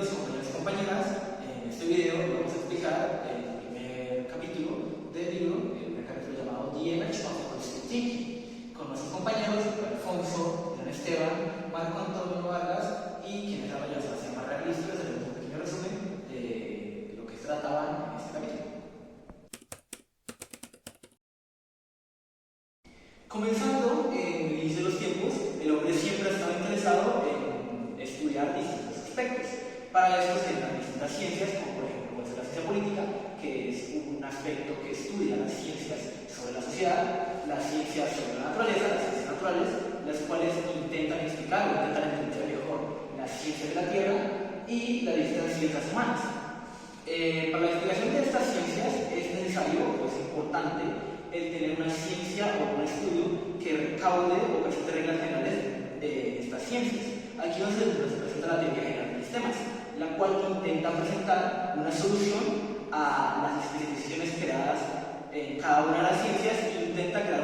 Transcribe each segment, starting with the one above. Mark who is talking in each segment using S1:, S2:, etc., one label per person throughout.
S1: Bienvenidos compañeros y compañeras. En este video vamos a explicar el primer capítulo del libro, el primer capítulo llamado The Image of Positive Thinking, con nuestros compañeros Alfonso, León Esteban, Marco Antonio Vargas y quienes hablan ya Sebastián Barrera. Listo, les haremos un pequeño resumen de lo que se trataba en este capítulo. Comenzando en el inicio de los tiempos, el hombre siempre ha estado interesado en estudiar distintos aspectos. Para esto se dan distintas ciencias, como por ejemplo puede ser la ciencia política, que es un aspecto que estudia las ciencias sobre la sociedad, las ciencias sobre la naturaleza, las ciencias naturales, las cuales intentan explicar o intentan entender mejor las ciencias de la Tierra y las distintas ciencias humanas. Para la explicación de estas ciencias es necesario o es importante el tener una ciencia o un estudio que recaude o presente reglas generales de estas ciencias. Aquí donde se presenta la teoría general de sistemas, la cual intenta presentar una solución a las especificaciones creadas en cada una de las ciencias e intenta crear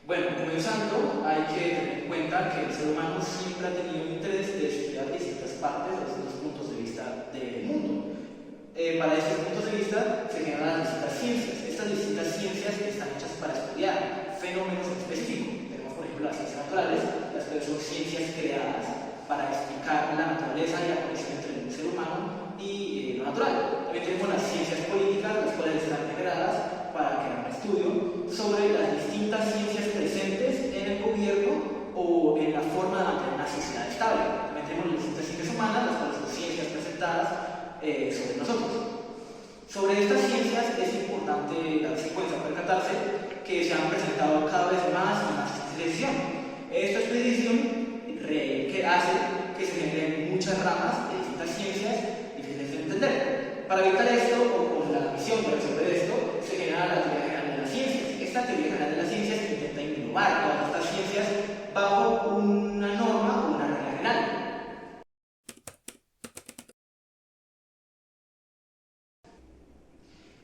S1: Bueno, comenzando, hay que tener en cuenta que el ser humano siempre ha tenido un interés de estudiar distintas partes, distintos puntos de vista del mundo. Para estos puntos de vista se generan las distintas ciencias. Estas distintas ciencias están hechas para estudiar fenómenos específicos. Tenemos, por ejemplo, las ciencias naturales, las cuales son ciencias creadas para explicar la naturaleza y la conexión entre el ser humano y lo natural. También tenemos las ciencias políticas, las cuales están generadas para crear un estudio sobre las distintas ciencias presentes en el gobierno o en la forma de mantener una sociedad estable. También tenemos las distintas ciencias humanas, las cuales son ciencias presentadas sobre nosotros. Sobre estas ciencias es importante darse cuenta, percatarse que se han presentado cada vez más y más exposición. Esta exposición que hace que se generen muchas ramas de distintas ciencias difíciles de entender. Para evitar esto, o con la visión para resolver esto, se genera la teoría general de las ciencias. Esta teoría general de las ciencias intenta englobar todas estas ciencias bajo una norma o una regla general.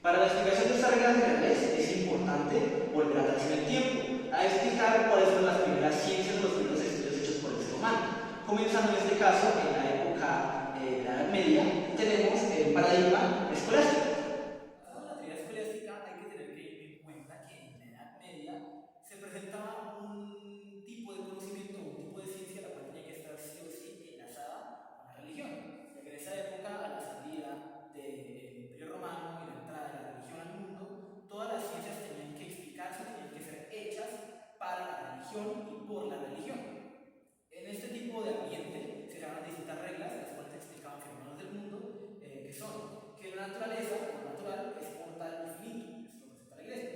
S1: Para la explicación de estas reglas generales es importante volver atrás en el tiempo, a explicar cuáles son las primeras ciencias o los primeros estudios hechos por el ser humano. Comenzando en este caso en la época de la Edad Media, tenemos el paradigma escolástico. Basado en la teoría escolástica hay que tener en cuenta que en la Edad Media se presentaba un tipo de conocimiento, un tipo de ciencia la cual tenía que estar sí o sí enlazada con la religión, ya que en esa época, a la salida del Imperio Romano y la entrada de la religión al mundo, todas las ciencias tenían que explicarse, tenían que ser hechas para la religión y por la religión. En este tipo de ambiente se llaman distintas reglas, las cuales explicaban fenómenos del mundo, que son que la naturaleza, o lo natural, es mortal y finito, eso lo presenta la Iglesia,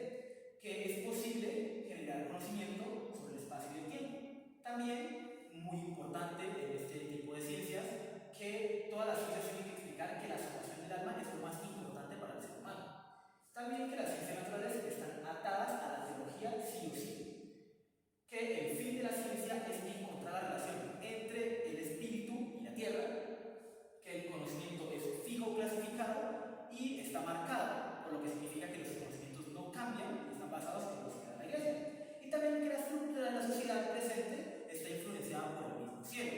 S1: que es posible generar conocimiento sobre el espacio y el tiempo. También, muy importante en este tipo de ciencias, que todas las ciencias tienen que explicar que la salvación del alma es lo más importante para el ser humano. También que las ciencias naturales están atadas a la teología sí o sí, que el fin de la ciencia es encontrar la relación entre el espíritu y la tierra, que el conocimiento es fijo, clasificado y está marcado, por lo que significa que los conocimientos no cambian y están basados en lo que da la Iglesia. Y también que la estructura de la sociedad presente está influenciada por el mismo cielo.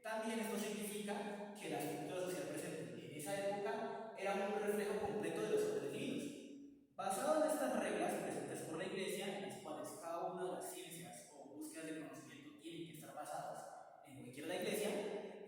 S1: También esto significa que la estructura social presente en esa época era un reflejo completo de los órdenes divinos. Basado en estas reglas presentes por la Iglesia, en las cuales cada una de las ciencias o búsquedas de conocimiento tienen que estar basadas en lo que quiere la Iglesia,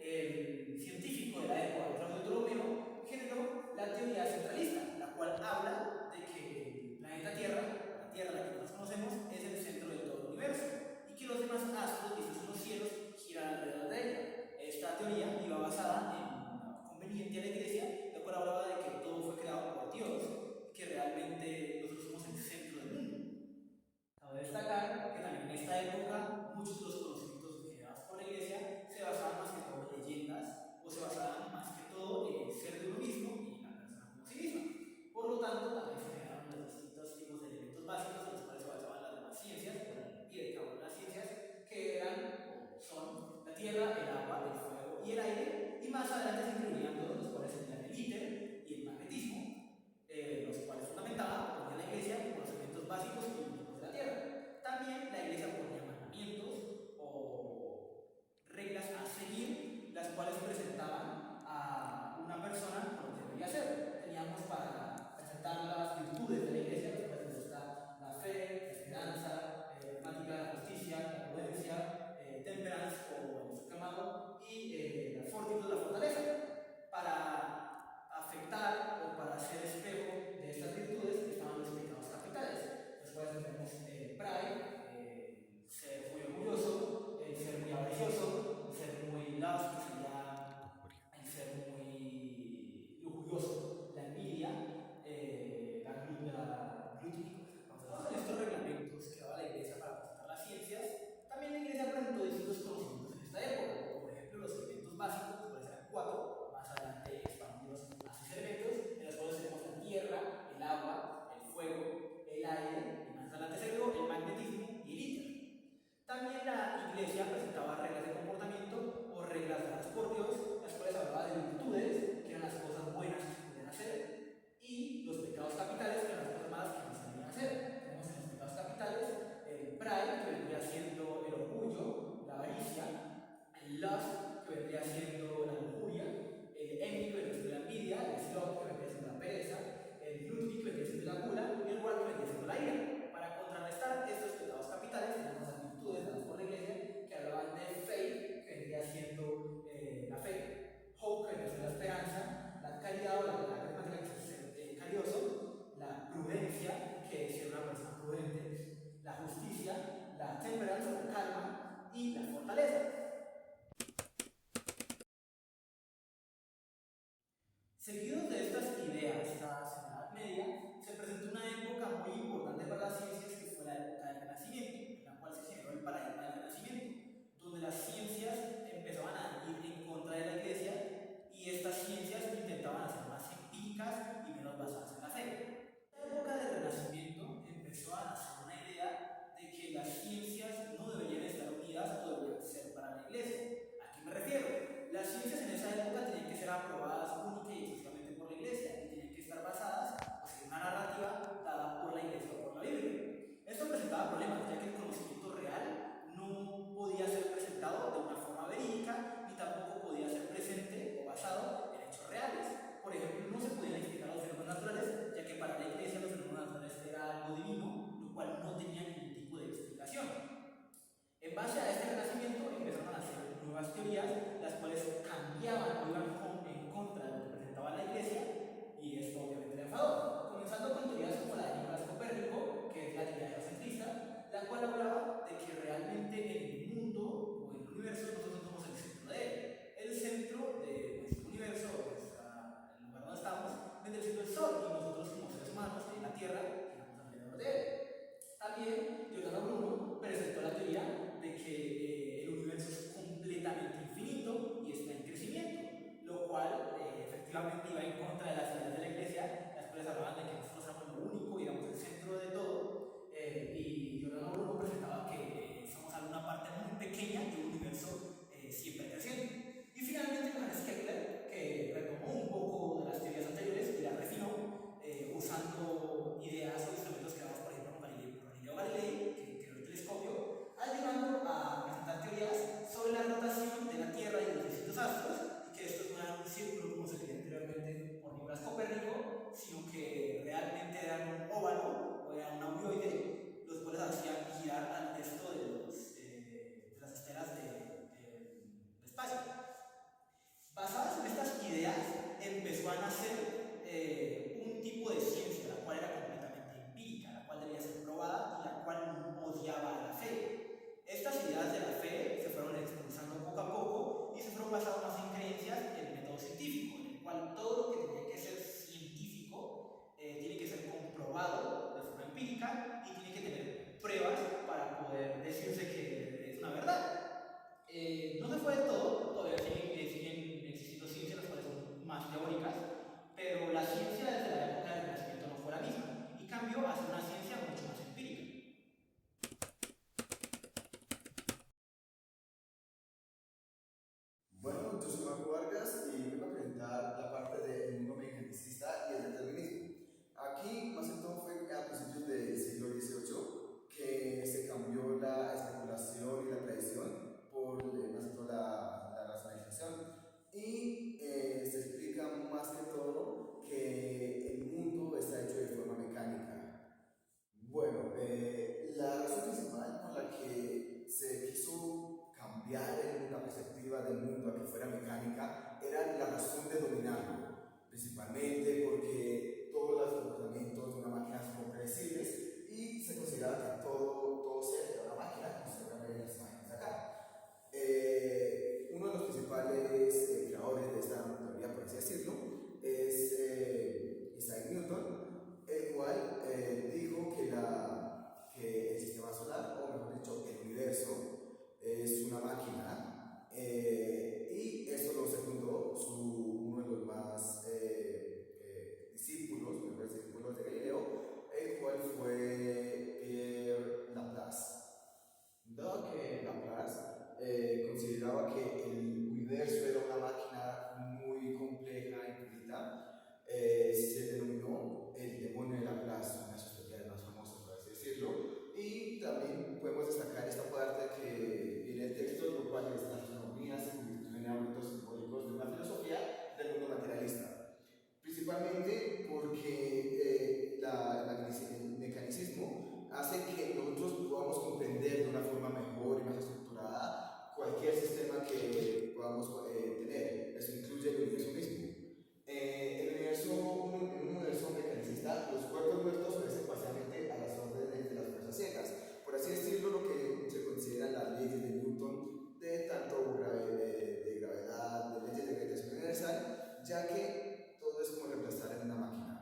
S1: el científico de la época, Claudio Ptolomeo, generó la teoría centralista, la cual habla de que el planeta Tierra, o la Tierra, la que nosotros conocemos, es el centro de todo el universo y que los demás astros vistos en los cielos giran alrededor de ella. Esta teoría iba basada en una conveniencia de la Iglesia, la cual hablaba de que todo fue creado por Dios y que realmente nosotros somos el centro del mundo. Cabe destacar que también en esta época muchos de los conocimientos generados por la Iglesia se basaban más que todo en leyendas o se basaban más que todo en el ser de uno mismo y la persona como sí misma. Por lo tanto, también se generaron los distintos tipos de elementos básicos en los cuales se basaban las demás ciencias, o el pie de cada una de las ciencias, que eran o son la tierra, el agua, el fuego y el aire, y más adelante se incluirían dos, los cuales serían el íter y el magnetismo, los cuales fundamentaban o ponían la Iglesia como los elementos básicos y únicos de la Tierra. También la Iglesia ponía mandamientos o la cual hablaba de que realmente en el mundo o en el universo nosotros somos el centro de él. El centro de nuestro universo, el lugar donde estamos, vendría siendo el Sol, y nosotros como seres humanos en la Tierra giramos alrededor de él. También Giordano Bruno presentó la teoría de que el universo es completamente infinito y está en crecimiento, lo cual efectivamente iba en contra de las ideas de la Iglesia, las cuales hablaban de que nosotros éramos lo único y éramos el centro de todo, y Giordano Bruno presentaba que somos alguna parte muy pequeña de un universo siempre creciendo. Y finalmente Johannes Kepler, que retomó un poco de las teorías anteriores y las refinó, usando ideas o instrumentos creados por ejemplo por Galileo Galilei, que creó el telescopio, ayudando a presentar teorías sobre la rotación de la Tierra y de los distintos astros, y que estos no eran un círculo como se creía anteriormente por Nicolás Copérnico, sino que realmente eran un óvalo o eran un aubioide, los cuales hacían girar al resto de las esferas del espacio. Basadas en estas ideas, empezó a nacer un tipo de ciencia, la cual era completamente empírica, la cual debía ser probada y la cual odiaba a la fe. Estas ideas de la fe se fueron expulsando poco a poco y se fueron basando más en creencias en el método científico, en el cual todo lo que tenía que ser científico tiene que ser comprobado de forma empírica y tiene que tener pruebas para poder decirse que es una verdad. No se fue de todo, todavía siguen existiendo ciencias las cuales son más teóricas, pero la ciencia desde la época del Renacimiento no fue la misma y cambió hacia una ciencia mucho más empírica.
S2: Bueno, yo soy Marco Vargas y vengo a presentar la parte del mundo mecanicista y el determinismo. Aquí, más que todo, fue a principios del siglo XVIII que se cambió la especulación y la tradición por más que todo la racionalización. Y se explica más que todo que el mundo está hecho de forma mecánica. Bueno, la razón principal por la que se quiso cambiar la perspectiva del mundo a que fuera mecánica era la razón de dominarlo, principalmente porque todos los comportamientos de una máquina son predecibles y se consideraba que todo ser era una máquina, como se ven las imágenes de acá. Uno de los principales creadores de esta teoría, por así decirlo, es Isaac Newton, el cual dijo que el sistema solar, o mejor dicho, el universo, es una máquina, y eso lo secundó uno de los más discípulos, mejores discípulos de Galileo, el cual fue Pierre Laplace. Dado que Laplace consideraba que el universo era una máquina muy compleja e infinita, se denominó el demonio de Laplace, una de sus teorías más famosas, por así decirlo. Y también podemos destacar esta parte que viene el texto, lo cual es la astronomía se convirtió en ámbitos simbólicos de una filosofía del mundo materialista. Principalmente porque el mecanicismo hace que nosotros podamos comprender de una forma mejor y más estructurada cualquier sistema que podamos tener. Eso incluye el universo mismo. En un universo mecanicista, los cuerpos muertos obedecen parcialmente a las órdenes de las fuerzas ciegas. Por así decirlo, lo que se consideran las leyes de Newton, de tanto de gravedad, de leyes de gravitación universal, ya que todo es como reemplazar en una máquina.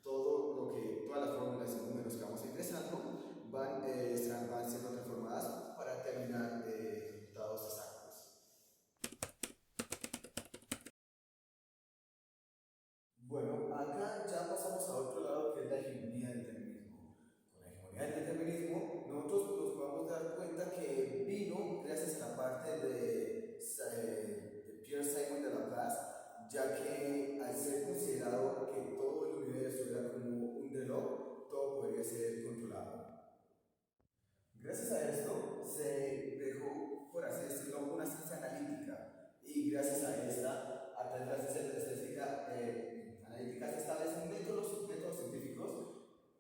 S2: Todas las fórmulas y números que vamos ingresando van siendo transformadas para terminar resultados exactos. Bueno, acá ya pasamos a otro lado que es la hegemonía del determinismo. Con la hegemonía del determinismo, nosotros nos podemos dar cuenta que vino gracias a la parte de Pierre Simon de Laplace, ya que al ser considerado que todo el universo era como un reloj, todo podría ser controlado. Gracias a esto se dejó, por así decirlo, una ciencia analítica, y gracias a esta, a través de la ciencia estadística analítica, se establecen métodos científicos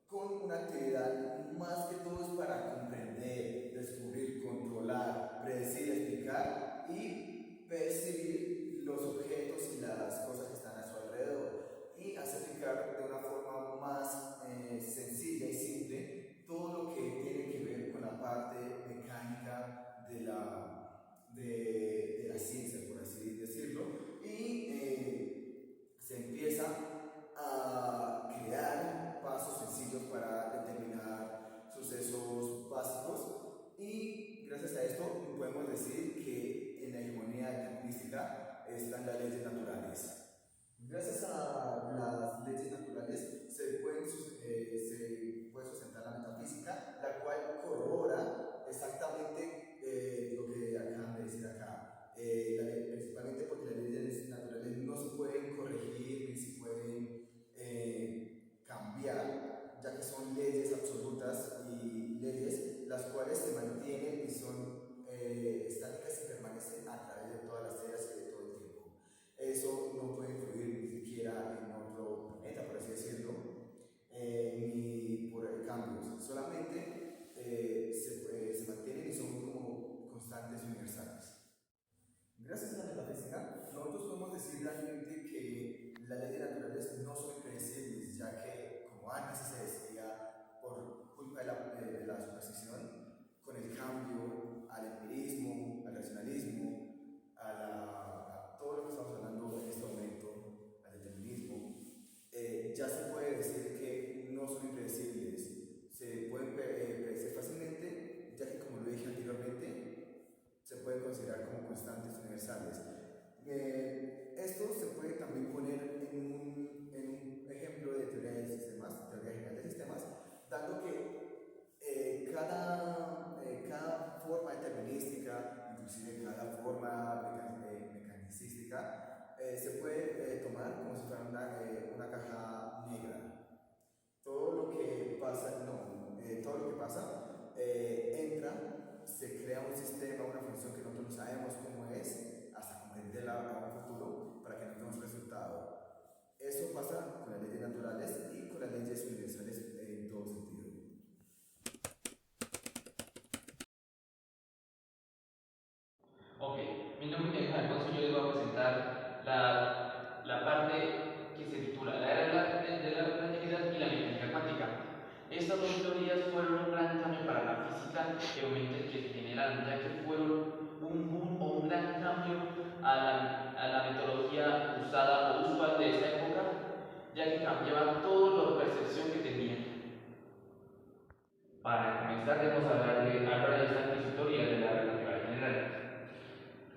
S2: con una actividad más que todo es para comprender, descubrir, controlar, predecir, explicar y percibir los objetos y las cosas que están a su alrededor, y hacer explicar de una forma más sencilla y simple todo lo que tiene que ver con la parte de la ciencia, por así decirlo, y se empieza a crear pasos sencillos para determinar sucesos básicos, y gracias a esto podemos decir que en la hegemonía determinística están las leyes naturales. Gracias a las leyes naturales se puede sustentar la metafísica, la cual corrobora exactamente lo que acaban de decir acá. Principalmente porque las leyes naturales no se pueden corregir ni se pueden cambiar, ya que son leyes absolutas y leyes las cuales se mantienen y son estáticas y permanecen a través de todas las eras y de todo el tiempo. Eso no puede influir ni siquiera en otro planeta, por así decirlo, ni por cambios. Solamente se mantienen y son como constantes universales. Gracias a la metafísica, nosotros podemos decir realmente que las leyes naturales no son impredecibles, ya que, como antes se decía, por culpa de la superstición, con el cambio al empirismo, al racionalismo, a todo lo que estamos hablando en este momento, al determinismo, ya se puede decir que no son impredecibles, se pueden predecir fácilmente, ya que, como lo dije anteriormente, se pueden considerar como constantes universales. Esto se puede también poner en un ejemplo de teoría de sistemas, teoría general de sistemas, dando que cada forma determinística, inclusive cada forma mecanicística, se puede tomar como si fuera una caja negra. Todo lo que pasa, entra, se crea un sistema, una función que nosotros no sabemos cómo es, hasta comprenderla a un futuro para que no tengamos resultado. Eso pasa con las leyes naturales y con las leyes universales en todo sentido.
S3: Ok, mi nombre es Alfonso y yo les voy a presentar la parte que se titula La era de la relatividad y la mecánica cuántica. Estas dos teorías fueron un gran cambio para la física que general, ya que fueron un boom o un gran cambio a la metodología usada o usual de esa época, ya que cambiaba toda la percepción que tenían. Para comenzar, debemos hablar de Albert Einstein y su teoría de la relatividad general.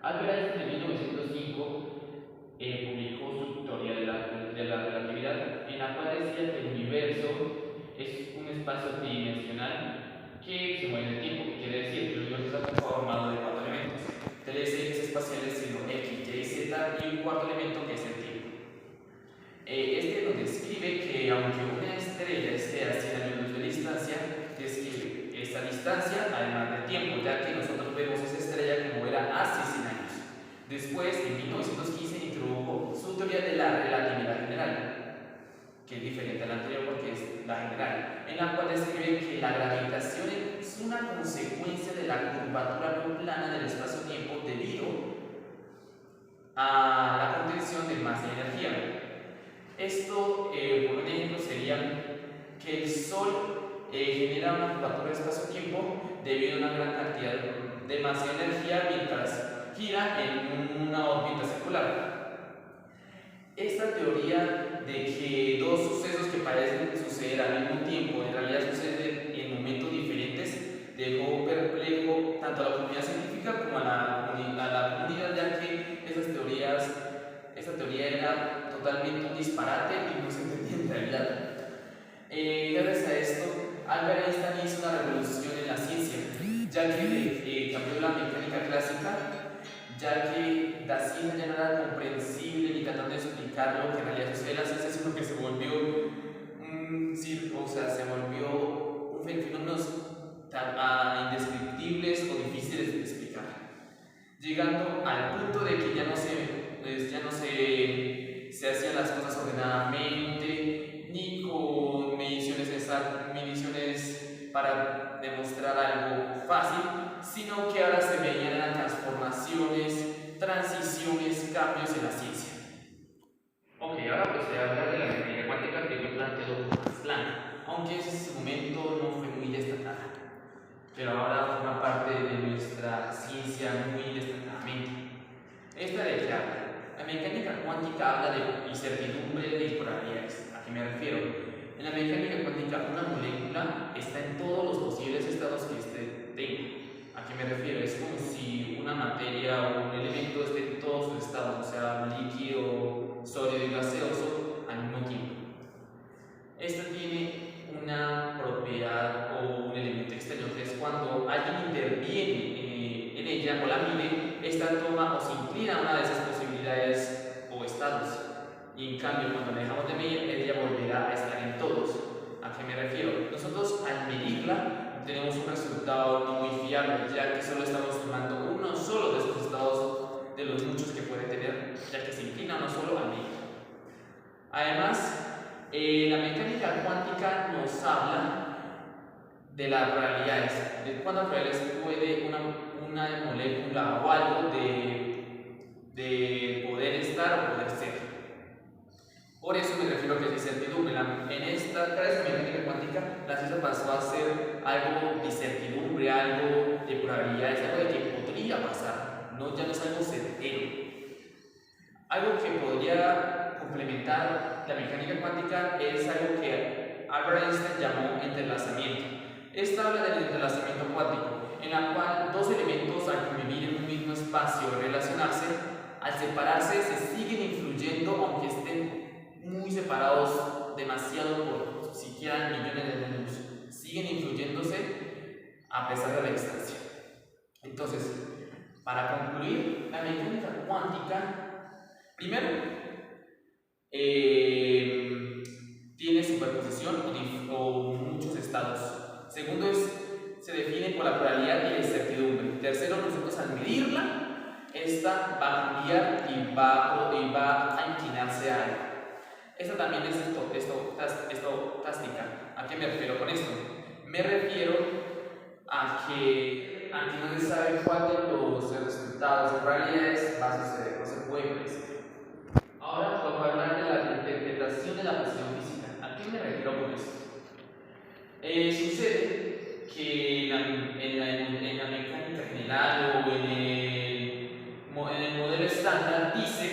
S3: Albert Einstein en 1905 publicó su teoría de la relatividad, en la cual decía que el universo es un espacio tridimensional que se mueve en el tiempo, que quiere decir que el universo está formado de 4 elementos, 3 ejes espaciales siendo X, Y, Z y un cuarto elemento que es el tiempo. Este nos describe que aunque una estrella esté a 100 años luz de distancia, describe esta distancia además del tiempo, ya que nosotros vemos esa estrella como era hace 100 años. Después, en 1915, introdujo su teoría de la relatividad general, que es diferente a la anterior porque es la general, en la cual describe que la gravitación es una consecuencia de la curvatura no plana del espacio-tiempo debido a la contención de masa y energía. Esto, por un ejemplo, sería que el Sol genera una curvatura de espacio-tiempo debido a una gran cantidad de masa y energía mientras gira en una órbita circular. Esta teoría de que dos sucesos que parecen suceder al mismo tiempo en realidad suceden en momentos diferentes dejó perplejo tanto a la comunidad científica como a la comunidad, ya que esta teoría era totalmente un disparate y no se entendía en realidad. Gracias a esto, Albert Einstein hizo una revolución en la ciencia, ya que cambió la mecánica clásica, ya que la ciencia ya no era comprensible ni tratando de explicar lo que en realidad sucede en la ciencia, sino que se volvió un fenómenos indescriptibles o difíciles de explicar, llegando al punto de que ya no se hacían las cosas ordenadamente ni con mediciones para demostrar algo fácil, sino que ahora se veían las transformaciones, transiciones, cambios en la ciencia. Ok, ahora pues se va a hablar de la mecánica cuántica que fue planteado por Max Planck, aunque en ese momento no fue muy destacada, pero ahora forma parte de nuestra ciencia una materia o un elemento esté en todos sus estados, o sea, líquido, sólido y gaseoso al mismo tiempo. Esta tiene una propiedad o un elemento externo, que es cuando alguien interviene en ella o la mide, esta toma o se inclina a una de esas posibilidades o estados. Y en cambio, cuando la dejamos de medir, ella volverá a estar en todos. ¿A qué me refiero? Nosotros al medirla tenemos un resultado no muy fiable, ya que solo estamos tomando uno solo de esos estados de los muchos que puede tener, ya que se inclina uno solo al medir. Además, la mecánica cuántica nos habla de las probabilidades, de cuántas probabilidades puede una molécula o algo de poder estar o poder ser. Por eso me refiero a que es incertidumbre. En esta mecánica cuántica, la ciencia pasó a ser algo de incertidumbre, algo de probabilidades, algo de que podría pasar, ya no es algo certero. Algo que podría complementar la mecánica cuántica es algo que Albert Einstein llamó entrelazamiento. Esta habla del entrelazamiento cuántico, en la cual dos elementos al convivir en un mismo espacio y relacionarse, al separarse se siguen influyendo aunque estén muy separados demasiado por siquiera millones de años, siguen influyéndose a pesar de la distancia. Entonces, para concluir, la mecánica cuántica, primero, tiene superposición o muchos estados. Segundo, se define por la probabilidad y la incertidumbre. Tercero, nosotros al medirla, esta va a cambiar y va a inclinarse a algo. Esta también es estocástica. ¿A qué me refiero con esto? Me refiero a que no se sabe cuál de los resultados o realidades va a suceder, no se puede predecir. Ahora vamos a hablar de la interpretación de la cuestión física. ¿A qué me refiero con esto? Sucede que en la mecánica general o en el modelo estándar dice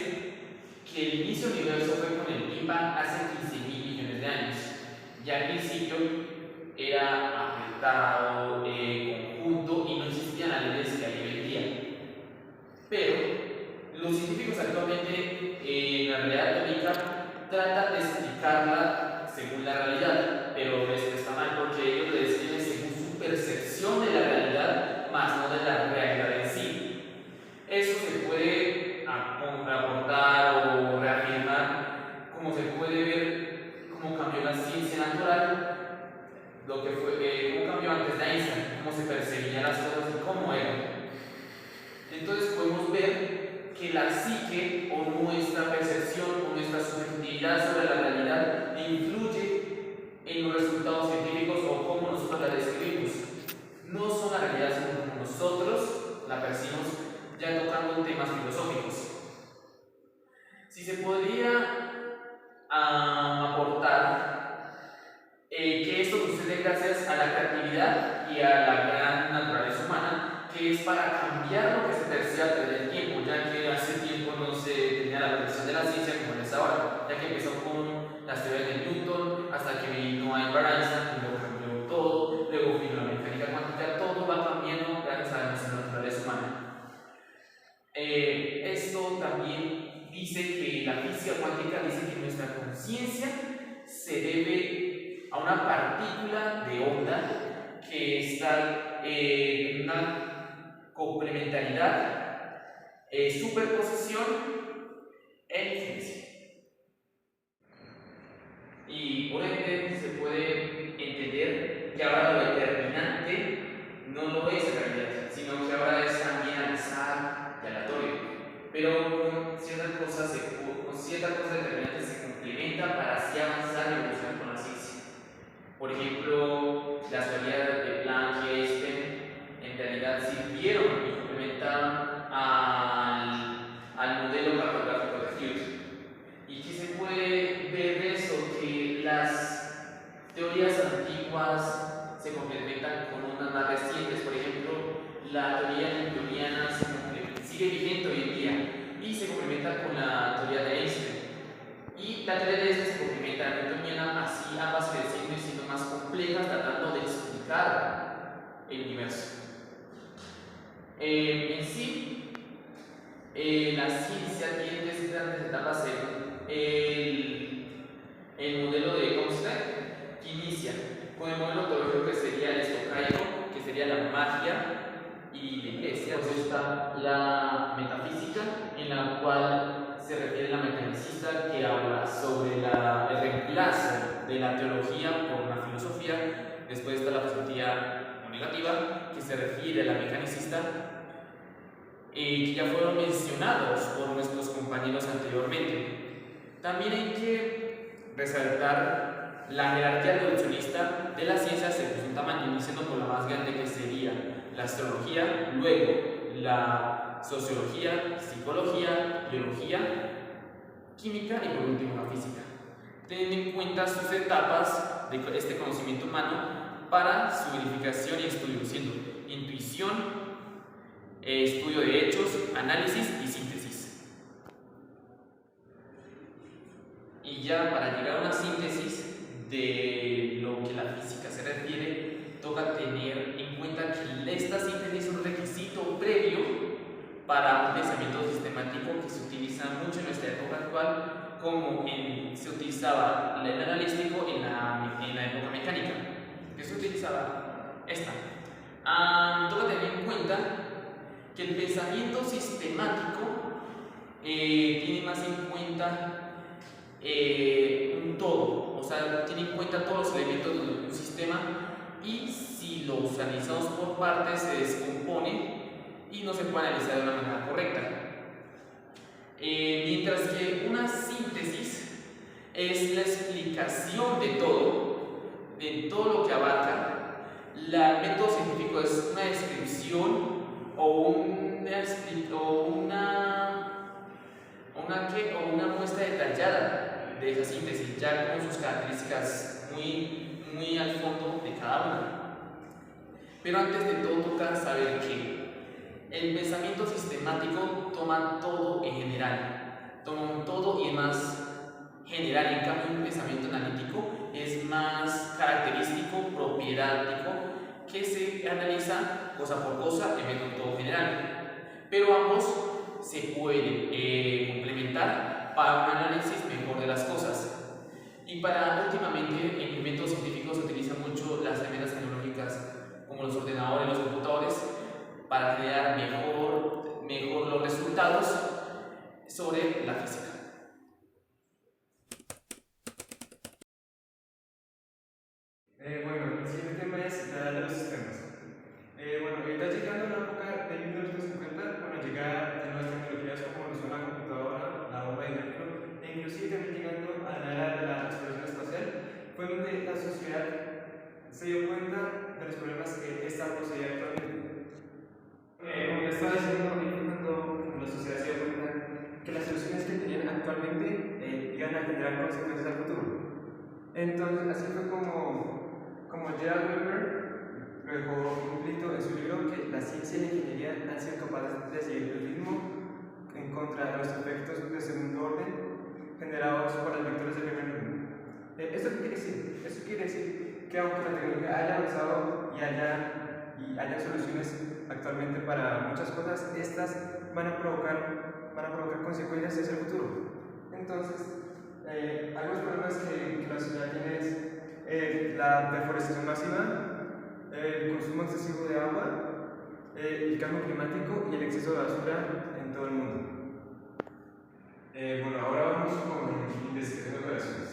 S3: que el inicio del universo fue con el Big Bang hace 15.000 millones de años. Ya al principio era apretado, conjunto y no existían las leyes que hay hoy en día. Pero los científicos actualmente en la realidad teórica tratan de explicarla según la realidad, pero esto está mal porque ellos lo describen según su percepción de la realidad, más no de la realidad en sí. Eso se puede aportar o reafirmar, como se puede ver cómo cambió la ciencia natural, lo que fue, cómo cambió antes de Einstein, cómo se percibían las cosas y cómo eran. Entonces podemos ver que la psique o nuestra percepción o nuestra subjetividad sobre la realidad influye en los resultados científicos o cómo nosotros la describimos. No son la realidad sino como nosotros la percibimos, ya tocando temas filosóficos. Si se podría aportar que esto sucede gracias a la creatividad y a la gran naturaleza humana, que es para cambiar lo que se percibe a través del tiempo, ya que hace tiempo no se tenía la percepción de la ciencia como es ahora, ya que empezó con las teorías de Newton, hasta que vino Albert Einstein y lo cambió todo, luego vino la mecánica cuántica, todo va cambiando gracias a nuestra naturaleza humana. Esto también dice que la física cuántica dice que nuestra conciencia se debe a una partícula de onda que está en una complementariedad, superposición e influencia. Y por ende se puede entender que ahora lo determinante no lo es en realidad, sino que ahora es también al azar y aleatorio. Pero con ciertas cosas determinantes se complementan para así avanzar y evolucionar con la ciencia. Por ejemplo, las teorías de Planck y Einstein en realidad sirvieron y complementaron al modelo cartográfico de Field. ¿Y qué se puede ver de eso? Que las teorías antiguas se complementan con unas más recientes. Por ejemplo, la teoría newtoniana sigue vigente hoy en día y se complementa con la teoría de Einstein. Y la teoría de Einstein se complementa a la newtoniana, así ambas creciendo y siendo más complejas, tratando de explicar el universo. En sí, la ciencia tiene tres grandes etapas el modelo de Comstock, que inicia con el modelo teológico que sería el estocaico, que sería la magia y la iglesia. Después está la metafísica, en la cual se refiere la mecanicista, que habla sobre el reemplazo de la teología por una filosofía. Después está la filosofía negativa, que se refiere a la mecanicista, que ya fueron mencionados por nuestros compañeros anteriormente. También hay que resaltar la jerarquía evolucionista de la ciencia según su tamaño, iniciando por la más grande, que sería la astrología, luego la sociología, psicología, biología, química y por último la física, teniendo en cuenta sus etapas de este conocimiento humano para su verificación y estudio, siendo intuición, estudio de hechos, análisis y síntesis. Y ya para llegar a una síntesis de lo que la física se refiere, toca tener en cuenta que esta síntesis es un requisito previo para un pensamiento sistemático que se utiliza mucho en nuestra época actual, como se utilizaba el analítico en la época mecánica, que se utilizaba esta. Toca tener en cuenta que el pensamiento sistemático tiene más en cuenta un todo, o sea, tiene en cuenta todos los elementos de un sistema, y si los analizamos por partes se descompone y no se puede analizar de una manera correcta. Mientras que una síntesis es la explicación de todo lo que abarca. El método científico es una descripción o una muestra detallada de esa síntesis, ya con sus características muy al fondo de cada una. Pero antes de todo toca saber que el pensamiento sistemático toma todo en general, toma un todo y es más general. En cambio, un pensamiento analítico es más característico, propiedático, que se analiza cosa por cosa en vez de un todo general. Pero ambos se pueden complementar para un análisis mejor de las cosas. Y últimamente en métodos científicos se utilizan mucho las herramientas tecnológicas como los ordenadores y los computadores para crear mejor los resultados sobre la física.
S4: Bueno, el siguiente tema es la edad de los sistemas. Ya llegando a la época de 1950, llega de nuevas tecnologías como lo son la computadora, la bomba de hidrógeno, e inclusive también llegando a la era de la exploración espacial, fue donde la sociedad se dio cuenta de los problemas que esta poseía actualmente. Como ya estaba diciendo, cuando la sociedad se dio cuenta que las soluciones que tenían actualmente iban a generar consecuencias al futuro. Entonces, así fue como Gerald Weber lo dejó implícito en su libro, que la ciencia y la ingeniería han sido capaces de seguir el ritmo en contra de los efectos de segundo orden generados por las vectores del primer orden. ¿Esto qué quiere decir? Eso quiere decir que aunque la tecnología haya avanzado y haya soluciones actualmente para muchas cosas, estas van a provocar consecuencias hacia el futuro. Entonces, algunos problemas que la sociedad tiene es la deforestación masiva, el consumo excesivo de agua, el cambio climático y el exceso de basura en todo el mundo. Ahora vamos con investigación de operaciones.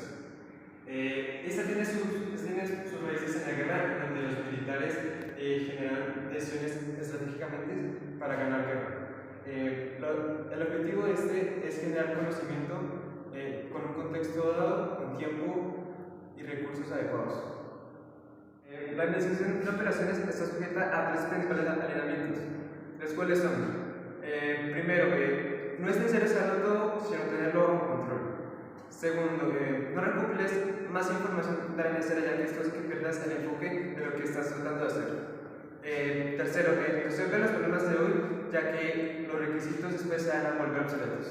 S4: Esta tiene sus raíces en la guerra, donde los militares generan decisiones estratégicamente para ganar guerra. El objetivo de este es generar conocimiento con un contexto dado, con tiempo y recursos adecuados. La administración de operaciones está sujeta a tres principales alineamientos, los cuales son: primero, no es necesario saberlo todo, sino tenerlo bajo control. Segundo, no recopiles más información de la necesaria, ya que esto es que pierdas el enfoque de lo que estás tratando de hacer. Tercero, resuelve los problemas de hoy, ya que los requisitos después se van a volver obsoletos.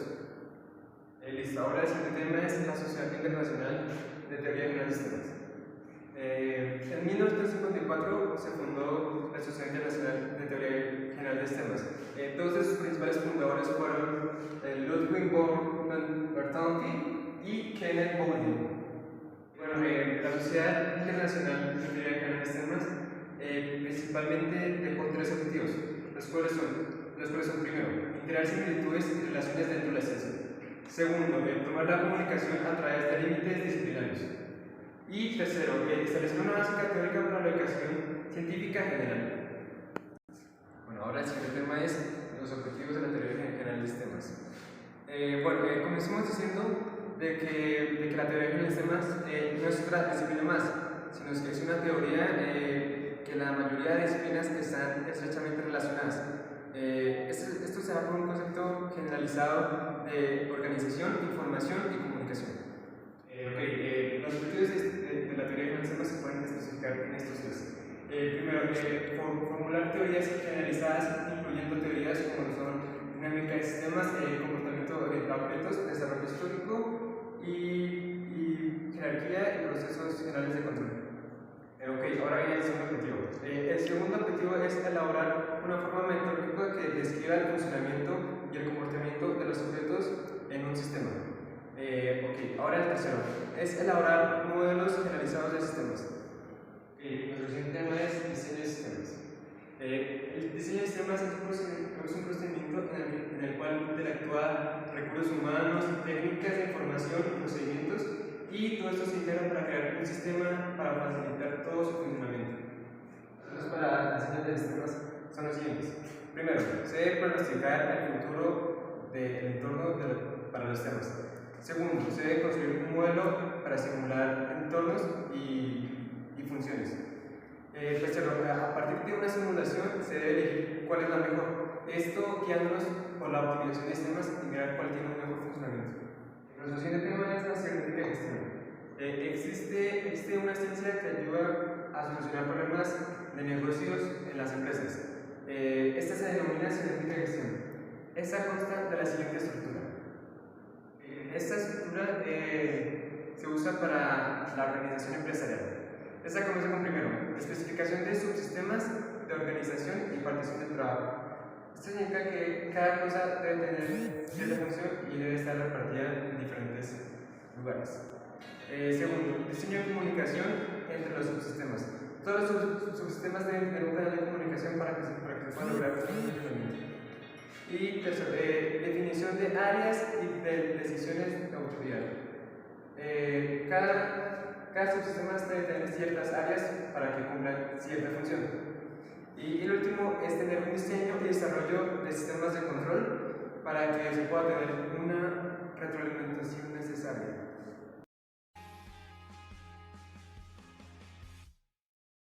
S4: Listo, ahora el siguiente tema es la Sociedad Internacional de Teoría General de Sistemas. En 1954 se fundó la Sociedad Internacional de Teoría General de Sistemas. Dos de sus principales fundadores fueron Nacional de Teoría de Canales Sistemas principalmente dejó tres objetivos, los cuales son primero, integrar similitudes y relaciones dentro de la ciencia. Segundo, promover la comunicación a través de límites disciplinarios. Y tercero, establecer una base teórica para la educación científica general.
S5: Bueno, ahora el siguiente tema es los objetivos de la teoría general de sistemas. Comencemos diciendo de que la teoría general de sistemas no es otra disciplina más, sino que es una teoría que la mayoría de disciplinas están estrechamente relacionadas. Esto se da por un concepto generalizado de organización, información y comunicación.
S4: Los objetivos de la teoría general de sistemas se pueden especificar en estos tres. Primero, formular teorías generalizadas, incluyendo teorías como son dinámica de sistemas, comportamiento orientado a objetos, desarrollo histórico y jerarquía y procesos generales de control.
S5: Ahora viene el segundo objetivo.
S4: El segundo objetivo es elaborar una forma metodológica que describa el funcionamiento y el comportamiento de los objetos en un sistema.
S5: Ahora el tercero.
S4: Es elaborar modelos generalizados de sistemas.
S5: Nuestro siguiente tema es diseño de sistemas.
S4: El diseño de sistemas es un procedimiento en el cual interactúan recursos humanos, técnicas de información y procedimientos, y todo esto se integra para crear un sistema para facilitar todo su funcionamiento.
S5: Los para diseño de sistemas son los siguientes.
S4: Primero, se debe pronosticar el futuro del entorno para los sistemas. Segundo, se debe construir un modelo para simular entornos y funciones. Tercero, a partir de una simulación se debe elegir cuál es la mejor. Esto guiándonos por la optimización de sistemas y mirar cuál tiene un mejor funcionamiento.
S5: Nuestro siguiente tema es la cibernética de gestión.
S4: Existe una ciencia que ayuda a solucionar problemas de negocios en las empresas. Esta se denomina cibernética de gestión. Esta consta de la siguiente estructura. Esta estructura se usa para la organización empresarial. Esta comienza con primero, especificación de subsistemas de organización y partición del trabajo. Esto significa que cada cosa debe tener cierta función y debe estar repartida en diferentes lugares. Segundo, diseño de comunicación entre los subsistemas. Todos los subsistemas deben tener un canal de comunicación para que se pueda lograr un funcionamiento. Y tercero, definición de áreas y de decisiones de autoridad. Cada subsistema debe tener ciertas áreas para que cumplan cierta función. Y el último es tener un diseño y desarrollo de sistemas de control para que se pueda tener una retroalimentación